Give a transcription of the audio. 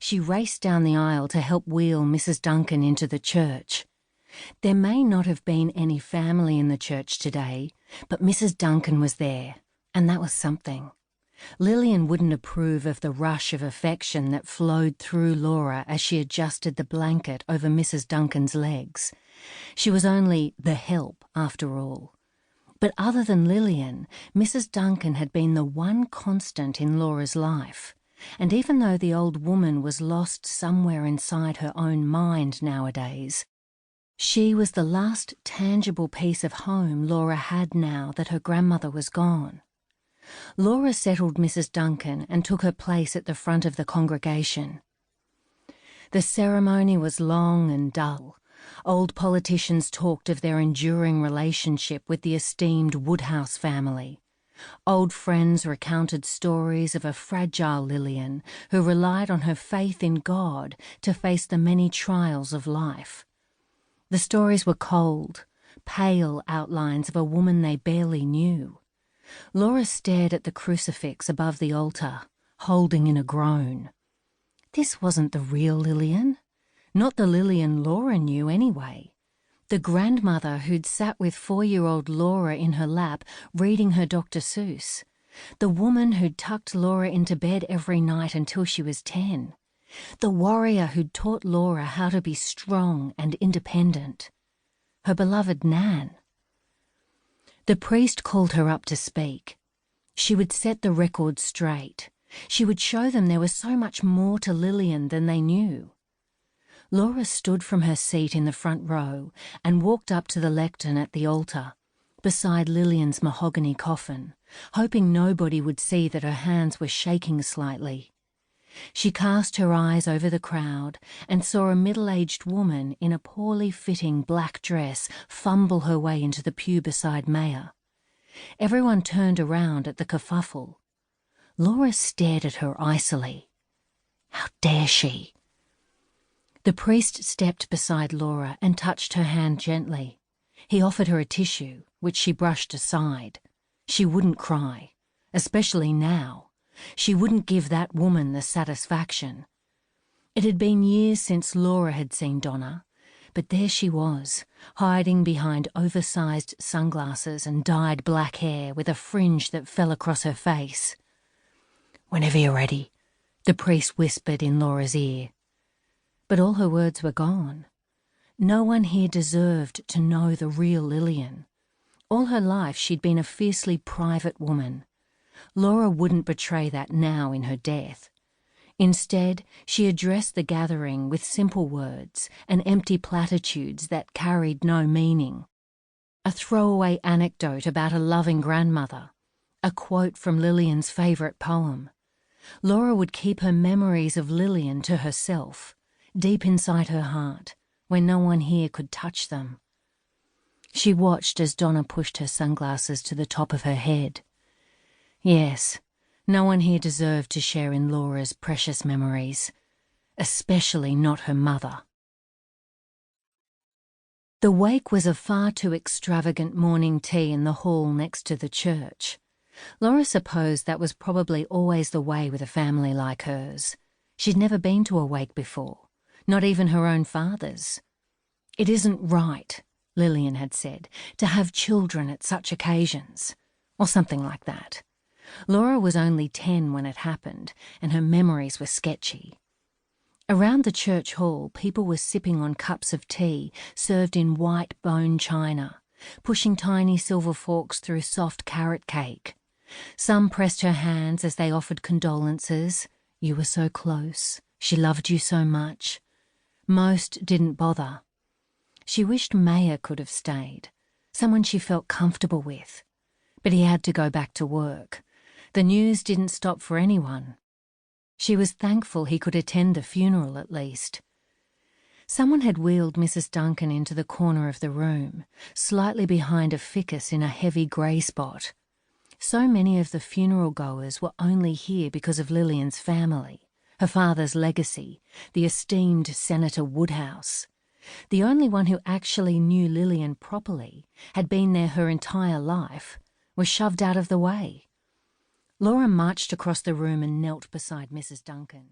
She raced down the aisle to help wheel Mrs. Duncan into the church. There may not have been any family in the church today, but Mrs. Duncan was there, and that was something. Lillian wouldn't approve of the rush of affection that flowed through Laura as she adjusted the blanket over Mrs. Duncan's legs. She was only the help, after all. But other than Lillian, Mrs. Duncan had been the one constant in Laura's life. And even though the old woman was lost somewhere inside her own mind nowadays, she was the last tangible piece of home Laura had now that her grandmother was gone. Laura settled Mrs. Duncan and took her place at the front of the congregation. The ceremony was long and dull. Old politicians talked of their enduring relationship with the esteemed Woodhouse family. Old friends recounted stories of a fragile Lillian who relied on her faith in God to face the many trials of life. The stories were cold, pale outlines of a woman they barely knew. Laura stared at the crucifix above the altar, holding in a groan. This wasn't the real Lillian. Not the Lillian Laura knew anyway. The grandmother who'd sat with 4-year-old Laura in her lap reading her Dr. Seuss. The woman who'd tucked Laura into bed every night until she was 10. The warrior who'd taught Laura how to be strong and independent. Her beloved Nan. The priest called her up to speak. She would set the record straight. She would show them there was so much more to Lillian than they knew. Laura stood from her seat in the front row and walked up to the lectern at the altar, beside Lillian's mahogany coffin, hoping nobody would see that her hands were shaking slightly. She cast her eyes over the crowd and saw a middle-aged woman in a poorly fitting black dress fumble her way into the pew beside Maya. Everyone turned around at the kerfuffle. Laura stared at her icily. How dare she? The priest stepped beside Laura and touched her hand gently. He offered her a tissue, which she brushed aside. She wouldn't cry, especially now. She wouldn't give that woman the satisfaction. It had been years since Laura had seen Donna, but there she was, hiding behind oversized sunglasses and dyed black hair with a fringe that fell across her face. "Whenever you're ready," the priest whispered in Laura's ear. But all her words were gone. No one here deserved to know the real Lillian. All her life she'd been a fiercely private woman. Laura wouldn't betray that now in her death. Instead, she addressed the gathering with simple words and empty platitudes that carried no meaning. A throwaway anecdote about a loving grandmother, a quote from Lillian's favourite poem. Laura would keep her memories of Lillian to herself, deep inside her heart, where no one here could touch them. She watched as Donna pushed her sunglasses to the top of her head. Yes, no one here deserved to share in Laura's precious memories, especially not her mother. The wake was a far too extravagant morning tea in the hall next to the church. Laura supposed that was probably always the way with a family like hers. She'd never been to a wake before, not even her own father's. "It isn't right," Lillian had said, "to have children at such occasions," or something like that. Laura was only 10 when it happened, and her memories were sketchy. Around the church hall, people were sipping on cups of tea served in white bone china, pushing tiny silver forks through soft carrot cake. Some pressed her hands as they offered condolences. "You were so close. She loved you so much." Most didn't bother. She wished Maya could have stayed, someone she felt comfortable with. But he had to go back to work. The news didn't stop for anyone. She was thankful he could attend the funeral at least. Someone had wheeled Mrs. Duncan into the corner of the room, slightly behind a ficus in a heavy grey spot. So many of the funeral goers were only here because of Lillian's family, her father's legacy, the esteemed Senator Woodhouse. The only one who actually knew Lillian properly, had been there her entire life, was shoved out of the way. Laura marched across the room and knelt beside Mrs. Duncan.